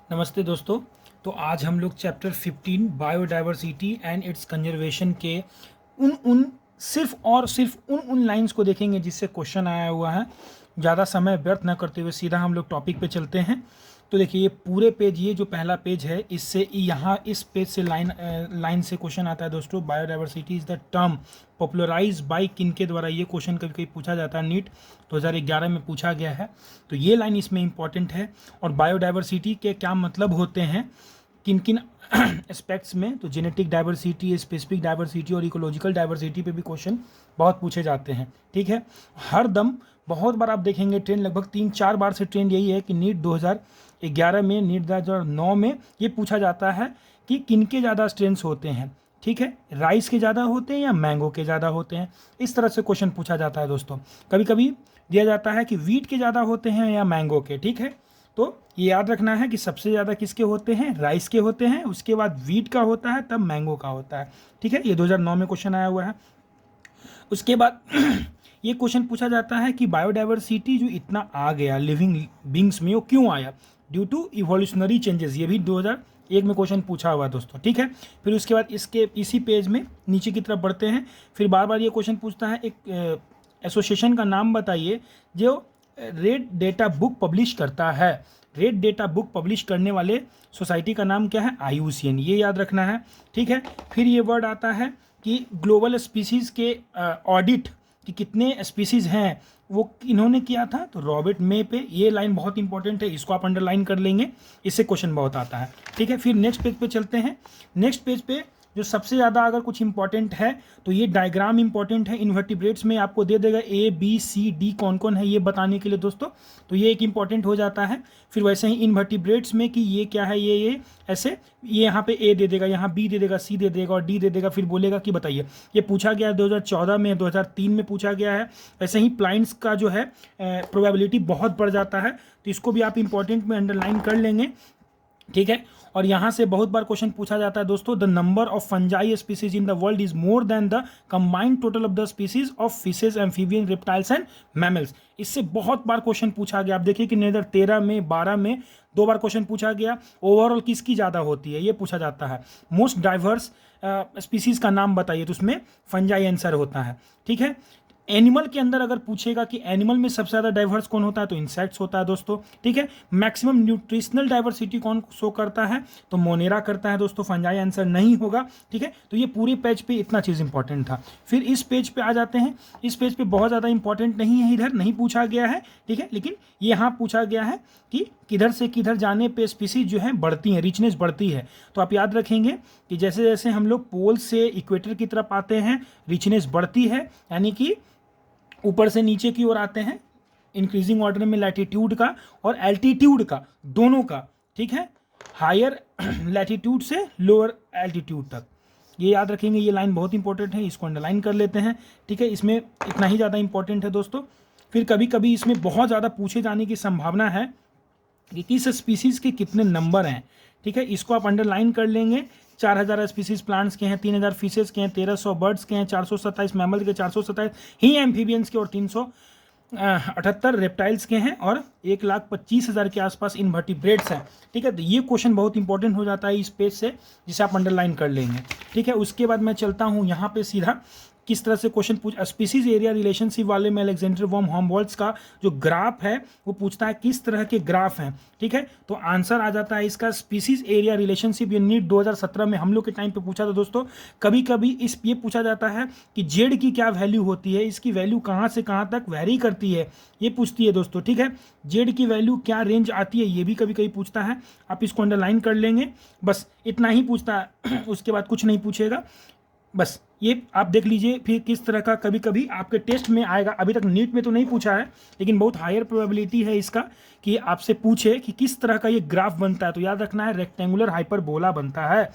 नमस्ते दोस्तों। तो आज हम लोग chapter 15 biodiversity and it's conservation के उन उन सिर्फ और सिर्फ उन लाइंस को देखेंगे जिससे क्वेश्चन आया हुआ है। ज़्यादा समय व्यर्थ न करते हुए सीधा हम लोग टॉपिक पे चलते हैं। तो देखिए ये पूरे पेज, ये जो पहला पेज है, इससे यहाँ इस पेज से लाइन से क्वेश्चन आता है दोस्तों। Biodiversity is the term popularise by किन के द्वारा। ये क्वेश्चन कभी कभी पूछा जाता है, नीट 2011 में पूछा गया है। तो ये लाइन इसमें इंपॉर्टेंट है। और बायोडाइवर्सिटी के क्या मतलब होते हैं किन किन एस्पेक्ट्स में, तो जेनेटिक डाइवर्सिटी, स्पेसिफिक डाइवर्सिटी और इकोलॉजिकल डाइवर्सिटी पे भी क्वेश्चन बहुत पूछे जाते हैं। ठीक है, हर दम बहुत बार आप देखेंगे ट्रेंड, लगभग 3-4 बार से ट्रेंड यही है कि नीट 2011 में, नीट 2009 में ये पूछा जाता है कि किनके ज़्यादा स्ट्रेंथ्स होते हैं। ठीक है, राइस के ज़्यादा होते हैं या मैंगो के ज़्यादा होते हैं, इस तरह से क्वेश्चन पूछा जाता है दोस्तों। कभी कभी दिया जाता है कि वीट के ज़्यादा होते हैं या मैंगो के। ठीक है, तो ये याद रखना है कि सबसे ज़्यादा किसके होते हैं, राइस के होते हैं, उसके बाद वीट का होता है, तब मैंगो का होता है। ठीक है, ये 2009 में क्वेश्चन आया हुआ है। उसके बाद ये क्वेश्चन पूछा जाता है कि बायोडाइवर्सिटी जो इतना आ गया लिविंग बींग्स में, वो क्यों आया, ड्यू टू इवोल्यूशनरी चेंजेस। ये भी 2001 में क्वेश्चन पूछा हुआ दोस्तों। ठीक है, फिर उसके बाद इसके इसी पेज में नीचे की तरफ बढ़ते हैं। फिर बार बार ये क्वेश्चन पूछता है, एक एसोसिएशन का नाम बताइए जो रेड डेटा बुक पब्लिश करता है। रेड डेटा बुक पब्लिश करने वाले सोसाइटी का नाम क्या है, IUCN, ये याद रखना है। ठीक है, फिर ये वर्ड आता है कि ग्लोबल स्पीसीज़ के ऑडिट कि कितने स्पीसीज़ हैं वो इन्होंने किया था, तो रॉबर्ट मे पे। ये लाइन बहुत इंपॉर्टेंट है, इसको आप अंडरलाइन कर लेंगे, इससे क्वेश्चन बहुत आता है। ठीक है, फिर नेक्स्ट पेज पे चलते हैं। नेक्स्ट पेज पे जो सबसे ज़्यादा अगर कुछ इंपॉर्टेंट है तो ये डायग्राम इंपॉर्टेंट है। इन्वर्टिब्रेट्स में आपको दे देगा ABCD कौन कौन है ये बताने के लिए दोस्तों, तो ये एक इंपॉर्टेंट हो जाता है। फिर वैसे ही इन्वर्टिब्रेट्स में कि ये क्या है, ये ऐसे, ये यहाँ पे A दे देगा, यहाँ B दे देगा, C दे देगा और D दे देगा, फिर बोलेगा कि बताइए। ये पूछा गया है 2014 में, 2003 में पूछा गया है। वैसे ही प्लांट्स का जो है प्रोबेबिलिटी बहुत बढ़ जाता है, तो इसको भी आप इंपॉर्टेंट में अंडरलाइन कर लेंगे। ठीक है, और यहाँ से बहुत बार क्वेश्चन पूछा जाता है दोस्तों, the number of fungi species in the world is more than the combined total of the species of fishes, amphibian, reptiles and mammals. इससे बहुत बार क्वेश्चन पूछा गया। आप देखिए कि 2013 में, 12 में 2 बार क्वेश्चन पूछा गया। ओवरऑल किसकी ज़्यादा होती है ये पूछा जाता है। मोस्ट डाइवर्स स्पीसीज का नाम बताइए, तो उसमें फंजाई आंसर होता है। ठीक है, एनिमल के अंदर अगर पूछेगा कि एनिमल में सबसे ज़्यादा डाइवर्स कौन होता है, तो इंसेक्ट्स होता है दोस्तों। ठीक है, मैक्सिमम न्यूट्रिशनल डाइवर्सिटी कौन शो करता है, तो मोनेरा करता है दोस्तों, फंजाई आंसर नहीं होगा। ठीक है, तो ये पूरे पेज पे इतना चीज़ इंपॉर्टेंट था। फिर इस पेज पे आ जाते हैं। इस पेज पे बहुत ज़्यादा इंपॉर्टेंट नहीं है, इधर नहीं पूछा गया है। ठीक है, लेकिन ये यहाँ पूछा गया है कि किधर से किधर जाने पे स्पीसीज जो है बढ़ती हैं, रिचनेस बढ़ती है। तो आप याद रखेंगे कि जैसे जैसे हम लोग पोल से इक्वेटर की तरफ आते हैं, रिचनेस बढ़ती है, यानी कि ऊपर से नीचे की ओर आते हैं, इंक्रीजिंग ऑर्डर में लैटिट्यूड का और एल्टीट्यूड का, दोनों का। ठीक है, हायर लैटिट्यूड से लोअर एल्टीट्यूड तक, ये याद रखेंगे। ये लाइन बहुत इंपॉर्टेंट है, इसको अंडरलाइन कर लेते हैं। ठीक है, इसमें इतना ही ज़्यादा इंपॉर्टेंट है दोस्तों। फिर कभी कभी इसमें बहुत ज़्यादा पूछे जाने की संभावना है कि किस स्पीसीज़ के कितने नंबर हैं। ठीक है, इसको आप अंडरलाइन कर लेंगे। 4000 स्पीसीज प्लांट्स के हैं, 3000 फिशेज के हैं, 1300 बर्ड्स के हैं, 427 मैमल के, 427 ही एम्फीबियंस के और 378 रेप्टाइल्स के हैं और 1,25,000 के आसपास इन्वर्टिब्रेट्स हैं। ठीक है, तो ये क्वेश्चन बहुत इंपॉर्टेंट हो जाता है इस पेज से, जिसे आप अंडरलाइन कर लेंगे। ठीक है, उसके बाद मैं चलता हूँ यहाँ पे सीधा किस तरह से क्वेश्चन पूछ, स्पीसीज एरिया रिलेशनशिप वाले में अलेक्जेंडर वॉम हम्बोल्ट्ज़ का जो ग्राफ है वो पूछता है किस तरह के ग्राफ हैं। ठीक है, तो आंसर आ जाता है इसका स्पीसीज एरिया रिलेशनशिप। ये नीट 2017 में हम लोग के टाइम पे पूछा था दोस्तों। कभी कभी ये पूछा जाता है कि जेड की क्या वैल्यू होती है, इसकी वैल्यू कहाँ से कहाँ तक वेरी करती है, ये पूछती है दोस्तों। ठीक है, जेड की वैल्यू क्या रेंज आती है, ये भी कभी कभी पूछता है। आप इसको अंडरलाइन कर लेंगे, बस इतना ही पूछता है, उसके बाद कुछ नहीं पूछेगा। बस ये आप देख लीजिए फिर किस तरह का कभी कभी आपके टेस्ट में आएगा। अभी तक नीट में तो नहीं पूछा है, लेकिन बहुत हायर प्रोबेबिलिटी है इसका कि आपसे पूछे कि किस तरह का ये ग्राफ बनता है। तो याद रखना है, रेक्टेंगुलर हाइपरबोला बनता है।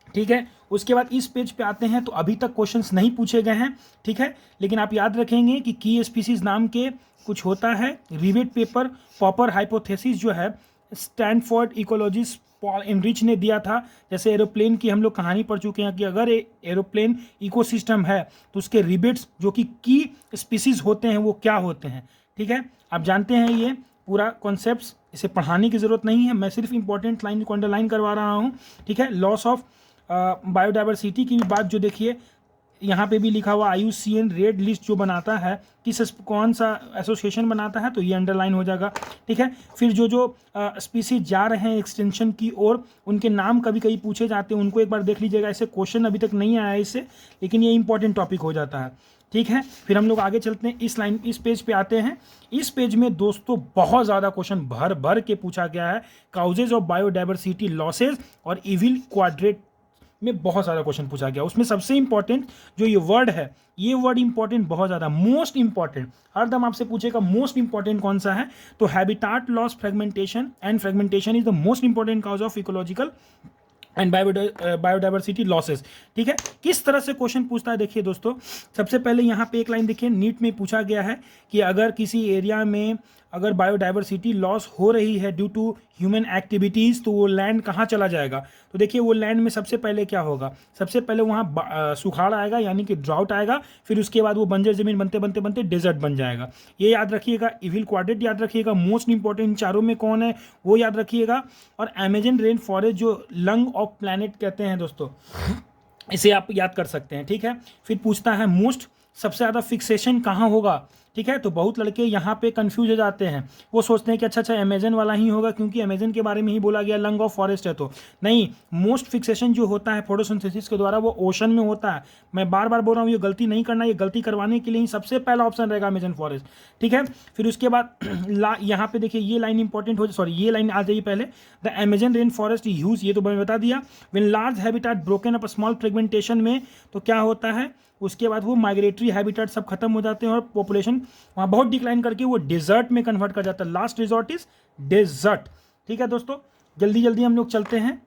ठीक है, उसके बाद इस पेज पे आते हैं। तो अभी तक क्वेश्चंस नहीं पूछे गए हैं। ठीक है, लेकिन आप याद रखेंगे कि की स्पीसीज नाम के कुछ होता है। रिवेट पेपर पॉपर हाइपोथेसिस जो है स्टैनफोर्ड इकोलॉजिस्ट पॉल एमरिच ने दिया था। जैसे एरोप्लेन की हम लोग कहानी पढ़ चुके हैं कि अगर एरोप्लेन इकोसिस्टम है तो उसके रिबेट्स जो कि की स्पीसीज होते हैं वो क्या होते हैं। ठीक है, आप जानते हैं ये पूरा कॉन्सेप्ट्स इसे पढ़ाने की ज़रूरत नहीं है, मैं सिर्फ इंपॉर्टेंट लाइन को अंडरलाइन करवा रहा हूँ, ठीक है। लॉस ऑफ बायोडाइवर्सिटी की भी बात जो देखिए यहाँ पे भी लिखा हुआ IUCN रेड लिस्ट जो बनाता है, कौन सा एसोसिएशन बनाता है, तो ये अंडरलाइन हो जाएगा, ठीक है। फिर जो स्पीसीज जा रहे हैं एक्सटेंशन की ओर, उनके नाम कभी कभी पूछे जाते हैं, उनको एक बार देख लीजिएगा। ऐसे क्वेश्चन अभी तक नहीं आया है इससे, लेकिन ये इंपॉर्टेंट टॉपिक हो जाता है, ठीक है। फिर हम लोग आगे चलते हैं, इस पेज पे आते हैं। इस पेज में दोस्तों बहुत ज़्यादा क्वेश्चन भर भर के पूछा गया है, काउजेज ऑफ बायोडाइवर्सिटी लॉसेज और इविल क्वाड्रेट में बहुत सारा क्वेश्चन पूछा गया। उसमें सबसे इंपॉर्टेंट जो ये वर्ड है, ये वर्ड इंपॉर्टेंट बहुत ज़्यादा, मोस्ट इंपॉर्टेंट, हरदम आपसे पूछेगा मोस्ट इंपॉर्टेंट कौन सा है, तो habitat loss, fragmentation, and fragmentation is the most important cause of ecological and biodiversity losses, ठीक है। किस तरह से क्वेश्चन पूछता है देखिए दोस्तों, सबसे पहले यहाँ पे एक लाइन देखिए, नीट में पूछा गया है कि अगर किसी एरिया में अगर बायोडाइवर्सिटी लॉस हो रही है ड्यू टू ह्यूमन एक्टिविटीज़, तो वो लैंड कहाँ चला जाएगा। तो देखिए वो लैंड में सबसे पहले क्या होगा, सबसे पहले वहाँ सुखाड़ आएगा, यानी कि ड्राउट आएगा, फिर उसके बाद वो बंजर ज़मीन बनते बनते बनते डेजर्ट बन जाएगा। ये याद रखिएगा, इविल क्वाड्रेट याद रखिएगा, मोस्ट इंपॉर्टेंट चारों में कौन है वो याद रखिएगा, और अमेजन रेन फॉरेस्ट जो लंग ऑफ प्लैनेट कहते हैं दोस्तों, इसे आप याद कर सकते हैं, ठीक है। फिर पूछता है मोस्ट, सबसे ज़्यादा फिक्सेशन कहाँ होगा, ठीक है। तो बहुत लड़के यहाँ पे कंफ्यूज हो जाते हैं, वो सोचते हैं कि अच्छा अमेजन वाला ही होगा, क्योंकि अमेजन के बारे में ही बोला गया, लंग ऑफ फॉरेस्ट है, तो नहीं, मोस्ट फिक्सेशन जो होता है फोटोसिंथेसिस के द्वारा वो ओशन में होता है। मैं बार बार बोल रहा हूँ ये गलती नहीं करना, ये गलती करवाने के लिए ही सबसे पहला ऑप्शन रहेगा अमेजन फॉरेस्ट, ठीक है। फिर उसके बाद यहाँ पे देखिए ये लाइन इंपॉर्टेंट हो, सॉरी ये लाइन आ जाइए पहले, the Amazon rain forest use, ये तो मैंने बता दिया। When large habitat broken up small fragmentation में, तो क्या होता है, उसके बाद वो माइग्रेटरी हैबिटेट सब खत्म हो जाते हैं और पॉपुलेशन वहाँ बहुत डिक्लाइन करके वो डेजर्ट में कन्वर्ट कर जाता है। लास्ट रिजॉर्ट इज डेजर्ट, ठीक है दोस्तों। जल्दी जल्दी हम लोग चलते हैं,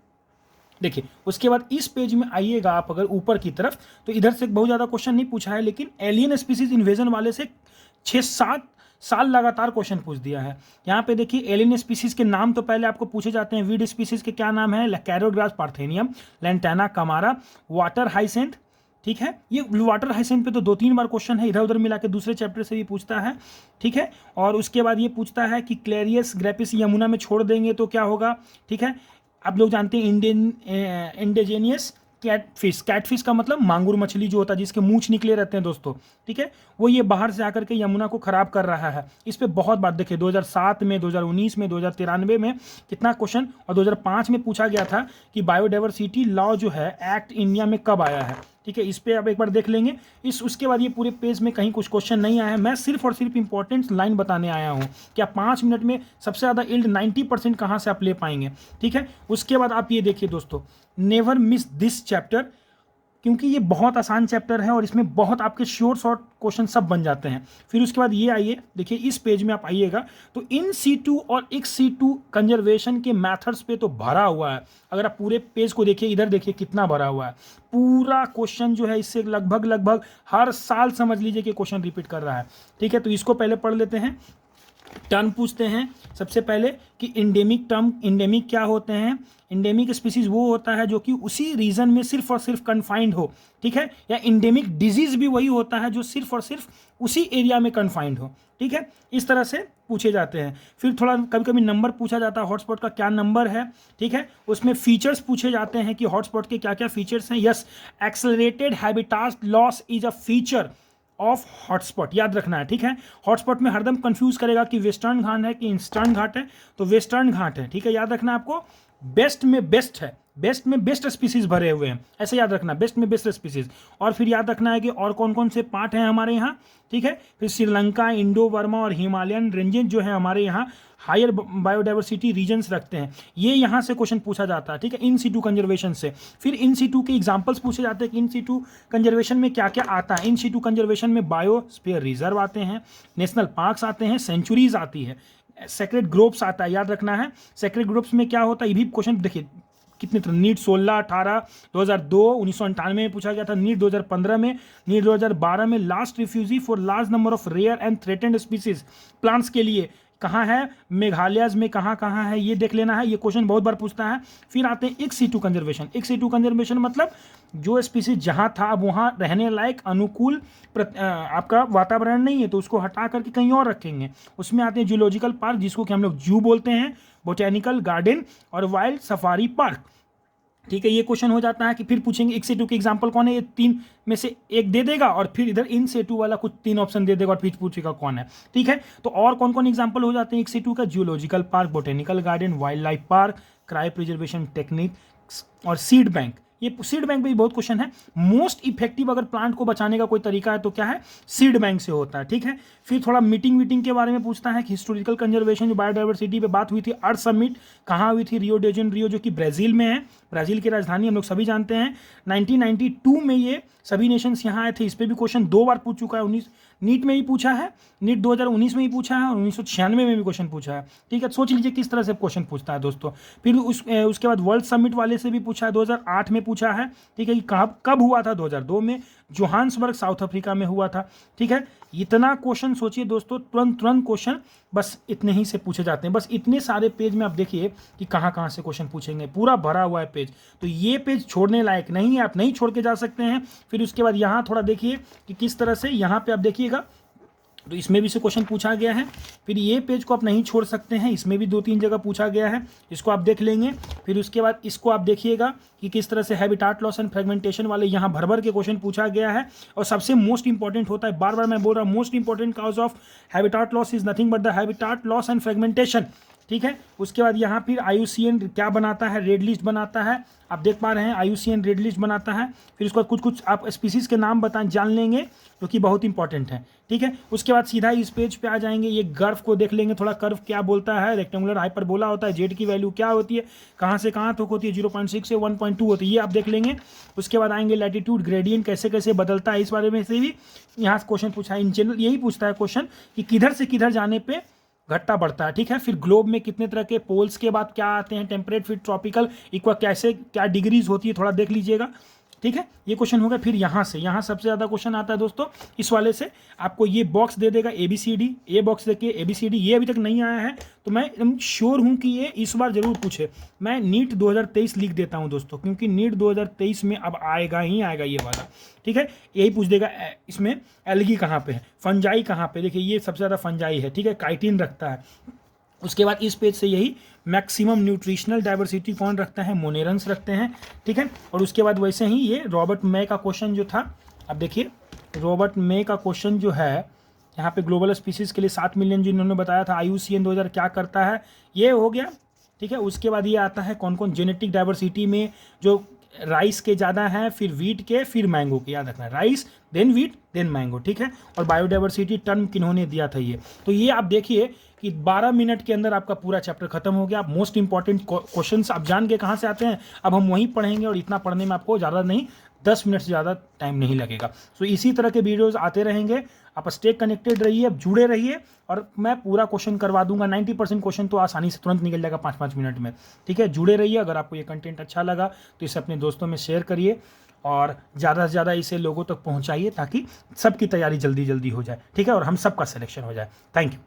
देखिए उसके बाद इस पेज में आइएगा आप अगर ऊपर की तरफ, तो इधर से बहुत ज़्यादा क्वेश्चन नहीं पूछा है, लेकिन एलियन स्पीसीज इन्वेजन वाले से 6-7 साल लगातार क्वेश्चन पूछ दिया है। यहाँ पे देखिए एलियन स्पीसीज के नाम तो पहले आपको पूछे जाते हैं, वीड स्पीसीज के क्या नाम है, कैरोग्रास पार्थेनियम, लैंटाना कमारा, वाटर हाइसेंथ, ठीक है। ये वाटर हाइसेंथ पे तो 2-3 बार क्वेश्चन है, इधर उधर मिला के दूसरे चैप्टर से भी पूछता है, ठीक है। और उसके बाद ये पूछता है कि क्लेरियस ग्रेपिस यमुना में छोड़ देंगे तो क्या होगा, ठीक है। आप लोग जानते हैं इंडिजिनियस कैटफिश का मतलब मांगुर मछली जो होता है जिसके मूंछ निकले रहते हैं दोस्तों, ठीक है, वो ये बाहर से आकर के यमुना को खराब कर रहा है। इस पे बहुत बात देखिए, 2007 में, 2019 में, 2093 में कितना क्वेश्चन, और 2005 में पूछा गया था कि बायोडाइवर्सिटी लॉ जो है एक्ट इंडिया में कब आया है, ठीक है। इस पे आप एक बार देख लेंगे। उसके बाद ये पूरे पेज में कहीं कुछ क्वेश्चन नहीं आया है, मैं सिर्फ और सिर्फ इंपॉर्टेंट लाइन बताने आया हूँ कि आप 5 मिनट में सबसे ज़्यादा इल्ड 90% कहाँ से आप ले पाएंगे, ठीक है। उसके बाद आप ये देखिए दोस्तों, नेवर मिस दिस चैप्टर, क्योंकि ये बहुत आसान चैप्टर है और इसमें बहुत आपके शॉर्ट क्वेश्चन सब बन जाते हैं। फिर उसके बाद ये आइए, देखिए इस पेज में आप आइएगा तो इन सीटू और एक्स सीटू कंजर्वेशन के मेथड्स पे तो भरा हुआ है। अगर आप पूरे पेज को देखिए, इधर देखिए कितना भरा हुआ है, पूरा क्वेश्चन जो है इससे लगभग हर साल समझ लीजिए कि क्वेश्चन रिपीट कर रहा है, ठीक है। तो इसको पहले पढ़ लेते हैं। टर्म पूछते हैं सबसे पहले कि इंडेमिक टर्म, इंडेमिक क्या होते हैं, इंडेमिक स्पीसीज वो होता है जो कि उसी रीजन में सिर्फ और सिर्फ कन्फाइंड हो, ठीक है। या इंडेमिक डिजीज भी वही होता है जो सिर्फ और सिर्फ उसी एरिया में कन्फाइंड हो, ठीक है। इस तरह से पूछे जाते हैं। फिर थोड़ा कभी कभी नंबर पूछा जाता है, हॉटस्पॉट का क्या नंबर है, ठीक है। उसमें फीचर्स पूछे जाते हैं कि हॉटस्पॉट के क्या क्या फीचर्स हैं। Yes, accelerated habitat loss is a feature of hotspot, याद रखना है, ठीक है। हॉटस्पॉट में हरदम कंफ्यूज करेगा कि वेस्टर्न घाट है कि ईस्टर्न घाट है, तो वेस्टर्न घाट है, ठीक है, याद रखना आपको। बेस्ट में बेस्ट है, बेस्ट में बेस्ट स्पीसीज भरे हुए हैं, ऐसे याद रखना, बेस्ट में बेस्ट स्पीसीज। और फिर याद रखना है कि और कौन कौन से पार्ट हैं हमारे यहाँ, ठीक है। फिर श्रीलंका, इंडो वर्मा और हिमालयन रेंजेस जो है हमारे यहाँ हायर बायोडाइवर्सिटी रीजन्स रखते हैं, ये यहाँ से क्वेश्चन पूछा जाता है, ठीक है, इन सीटू कंजर्वेशन से। फिर इन सीटू के एग्जांपल्स पूछे जाते हैं कि इन सीटू कंजर्वेशन में क्या क्या आता है। इन सीटू कंजर्वेशन में बायोस्फीयर रिजर्व आते हैं, नेशनल पार्क्स आते हैं, सेंचुरीज आती है, सेक्रेड ग्रुप्स आता है, याद रखना है। सेक्रेड ग्रुप्स में क्या होता है, ये भी क्वेश्चन देखिए कितने तरह, नीट 16, 18, 2002, 1998 में पूछा गया था, नीट 2015 में, नीट 2012 में last refugee for large number of rare and threatened species plants के लिए, कहाँ है, मेघालय में कहाँ कहाँ है, ये देख लेना है, ये क्वेश्चन बहुत बार पूछता है। फिर आते हैं इक्स सिटू कंजर्वेशन। इक्स सिटू कंजर्वेशन मतलब जो स्पीसीज जहाँ था अब वहाँ रहने लायक अनुकूल आपका वातावरण नहीं है, तो उसको हटा करके कहीं और रखेंगे। उसमें आते हैं जूलॉजिकल पार्क, जिसको कि हम लोग जू बोलते हैं, बोटेनिकल गार्डन और वाइल्ड सफारी पार्क। ठीक है, ये क्वेश्चन हो जाता है कि फिर पूछेंगे इक्स सिटू के एग्जाम्पल कौन है, ये तीन में से एक दे देगा और फिर इधर इन सिटू वाला कुछ तीन ऑप्शन दे देगा और फिर पूछेगा कौन है। ठीक है, तो और कौन कौन एग्जाम्पल हो जाते हैं इक्स सिटू का, zoological park, botanical garden, wild life park, cryo preservation techniques और सीड बैंक। ये सीड बैंक में भी बहुत क्वेश्चन है। मोस्ट इफेक्टिव अगर प्लांट को बचाने का कोई तरीका है तो क्या है, सीड बैंक से होता है। ठीक है, फिर थोड़ा मीटिंग के बारे में पूछता है कि हिस्टोरिकल कंजर्वेशन, जो बायोडाइवर्सिटी पे बात हुई थी, अर्थ समिट कहाँ हुई थी, रियो डे जेनेरियो जो कि ब्राज़ील में है, ब्राज़ील की राजधानी हम लोग सभी जानते हैं। 1992 में ये सभी नेशंस यहाँ आए थे। इस पर भी क्वेश्चन 2 बार पूछ चुका है। 19 नीट में भी पूछा है, नीट 2019 में ही पूछा है और 1996 में भी क्वेश्चन पूछा है। ठीक है, सोच लीजिए किस तरह से क्वेश्चन पूछता है दोस्तों। फिर उसके बाद वर्ल्ड समिट वाले से भी पूछा है, 2008 में पूछा है। ठीक है, कि कब हुआ था, 2002 में जोहान्सबर्ग साउथ अफ्रीका में हुआ था। ठीक है, इतना क्वेश्चन सोचिए दोस्तों, तुरंत क्वेश्चन बस इतने ही से पूछे जाते हैं। बस इतने सारे पेज में आप देखिए कि कहाँ कहाँ से क्वेश्चन पूछेंगे, पूरा भरा हुआ है पेज। तो ये पेज छोड़ने लायक नहीं है, आप नहीं छोड़ के जा सकते हैं। फिर उसके बाद यहाँ थोड़ा देखिए कि किस तरह से यहाँ पे आप देखिएगा, तो इसमें भी से क्वेश्चन पूछा गया है। फिर ये पेज को आप नहीं छोड़ सकते हैं, इसमें भी 2-3 जगह पूछा गया है, इसको आप देख लेंगे। फिर उसके बाद इसको आप देखिएगा कि किस तरह से हैबिटाट लॉस एंड फ्रेगमेंटेशन वाले यहाँ भर के क्वेश्चन पूछा गया है। और सबसे मोस्ट इंपॉर्टेंट होता है, बार बार मैं बोल रहा हूँ, most important cause of habitat loss is nothing but the habitat loss and fragmentation. ठीक है, उसके बाद यहाँ फिर IUCN क्या बनाता है, रेड लिस्ट बनाता है, आप देख पा रहे हैं IUCN रेड लिस्ट बनाता है। फिर उसके बाद कुछ आप स्पीसीज़ के नाम जान लेंगे जो कि बहुत इंपॉर्टेंट है। ठीक है, उसके बाद सीधा इस पेज पे आ जाएंगे, ये कर्व को देख लेंगे, थोड़ा कर्व क्या बोलता है, रेक्टेंगुलर हाइपरबोला होता है, जेड की वैल्यू क्या होती है, कहाँ से कहाँ तक होती है, 0.6 से 1.2 होती है, ये आप देख लेंगे। उसके बाद आएंगे लैटिट्यूड ग्रेडियंट कैसे कैसे बदलता है, इस बारे में से भी यहाँ क्वेश्चन पूछा है। इन जनरल यही पूछता है क्वेश्चन कि किधर से किधर जाने पर घटता बढ़ता है। ठीक है, फिर ग्लोब में कितने तरह के पोल्स के बाद क्या आते हैं, टेम्परेट, फिर ट्रॉपिकल, इक्वा कैसे क्या डिग्रीज होती है, थोड़ा देख लीजिएगा। ठीक है, ये क्वेश्चन होगा। फिर यहाँ सबसे ज़्यादा क्वेश्चन आता है दोस्तों, इस वाले से आपको ये बॉक्स दे देगा ABCD, ये बॉक्स देखिए ABCD, ये अभी तक नहीं आया है तो मैं एकदम श्योर हूँ कि ये इस बार जरूर पूछे। मैं नीट 2023 लिख देता हूँ दोस्तों, क्योंकि नीट 2023 में अब आएगा ही आएगा ये वाला। ठीक है, यही पूछ देगा इसमें एल्गी कहाँ पे है, फंजाई कहाँ पे, देखिए ये सबसे ज़्यादा फंजाई है। ठीक है, काइटिन रखता है। उसके बाद इस पेज से यही मैक्सिमम न्यूट्रिशनल डाइवर्सिटी कौन रखता है, मोनेरंस रखते हैं। ठीक है, और उसके बाद वैसे ही ये रॉबर्ट मे का क्वेश्चन जो था, अब देखिए रॉबर्ट मे का क्वेश्चन जो है यहाँ पे ग्लोबल स्पीसीज़ के लिए 7 मिलियन जो इन्होंने बताया था, IUCN 2000 क्या करता है, ये हो गया। ठीक है, उसके बाद ये आता है कौन कौन जेनेटिक डाइवर्सिटी में, जो राइस के ज़्यादा हैं, फिर वीट के, फिर मैंगो के, याद रखना है rice then wheat then mango. ठीक है, और बायोडाइवर्सिटी टर्म किन्होंने दिया था ये। तो ये आप देखिए कि 12 मिनट के अंदर आपका पूरा चैप्टर खत्म हो गया। मोस्ट इंपॉर्टेंट क्वेश्चंस आप जान के कहाँ से आते हैं, अब हम वहीं पढ़ेंगे और इतना पढ़ने में आपको ज़्यादा नहीं 10 मिनट से ज़्यादा टाइम नहीं लगेगा। सो इसी तरह के वीडियोस आते रहेंगे, आप स्टे कनेक्टेड रहिए, अब जुड़े रहिए और मैं पूरा क्वेश्चन करवा दूंगा। 90% क्वेश्चन तो आसानी से तुरंत निकल जाएगा 5-5 मिनट में। ठीक है, जुड़े रहिए। अगर आपको ये कंटेंट अच्छा लगा तो इसे अपने दोस्तों में शेयर करिए और ज़्यादा से ज़्यादा इसे लोगों तक पहुँचाइए ताकि सबकी तैयारी जल्दी जल्दी हो जाए। ठीक है, और हम सबका सिलेक्शन हो जाए। Thank you.